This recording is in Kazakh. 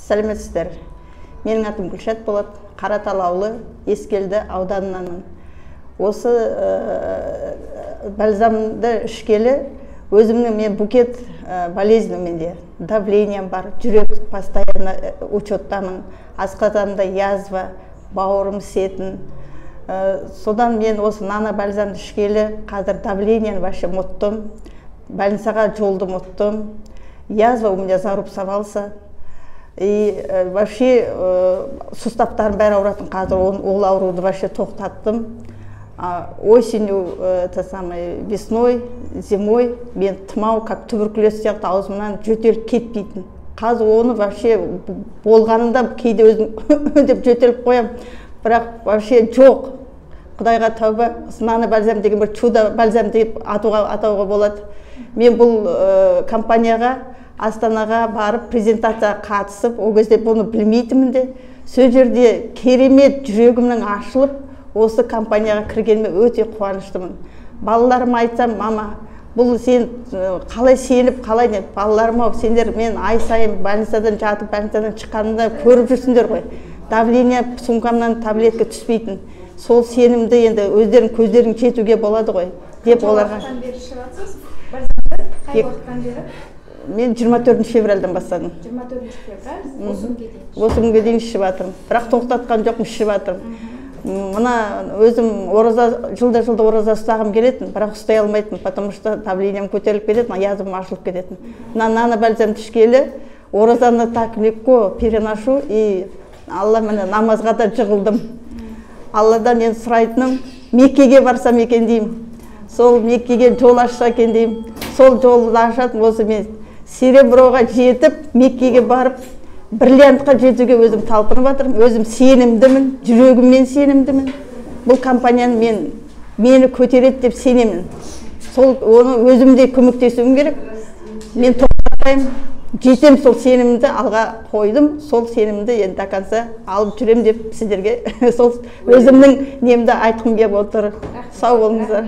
Сәлеметсіздер. Менің атым Гүлшат болады. Қаратал ауылы, Ескелді ауданынанмын. Осы бальзамды ішкелі өзімнің мен букет болезнь менде. Давлением бар, жүрек постоянно учеттамын. Асқазанымда язва, бауырым сетін. Содан мен осы нано бальзамды ішкелі қазір давлениен вообще ұмыттым. Больницаға жолдым ұмыттым. Язва у меня зарубцовался. И вообще суставтарым бәрі ауыратын, қазір ол ауруды вообще тоқтаттым. Осенью, весной, зимой мен тұмау, как туберкулез сияқты аузымнан жөтеліп кетпейтін. Қазір оны вообще болғанында кейде өзім деп жөтеліп қоям, бірақ вообще жоқ. Құдайға тәуба, нано бальзам деген бір чудо бальзам деп атауға болады. Мен бұл компанияға Астанаға барып презентацияға қатысып, ол кезде бұны білмейтінмін де, сол жерде керемет жүрегімнің ашылып, осы компанияға кіргеніме өте қуаныштымын. Балаларыма айтсам, мама, бұл сен қалай сеніп, қалай не, балаларым-ау, сендер мен ай сайын больницадан жатып, больницадан шыққанында көріп жүрсіңдер ғой. Давление сумкамнан таблетка түспейтін. Сол сенімді енді өздерің көздерің жетуге болады ғой, деп оларға. Мен 24 февральдан бастадым. 24 февраль, осы күнге дейін ішіп жатырмын. Бірақ тоқтатқан жоқпын, ішіп жатырмын. Мына өзім жылда ораза ұстағым келетін, бірақ ұстай алмайтын, потому что давлением көтеріліп кететін, язым ашылып кететін. Нано бальзамды ішкелі, оразаны так легко переношу, и Алла мені намазға да жығылдым. Алладан енді сұрайтыным, Меккеге барсам екен деймін. Сол Меккеге жол ашса екен деймін. Сол жолды ашатын осы мен Сереброға жетіп, Меккеге барып, бриллиантқа жетуге өзім талпынып жатырмын. Өзім сенімдімін, жүрегіммен сенімдімін. Бұл компанияны мені көтереді деп сенемін. Сол оны өзімде көмектесуім керек. Мен тоқтатпаймын. Жетем сол сенімді алға қойдым. Сол сенімді енді до конца алып жүрем деп сіздерге сол өзімнің немді айтқым келіп отыр. Сау болыңыздар.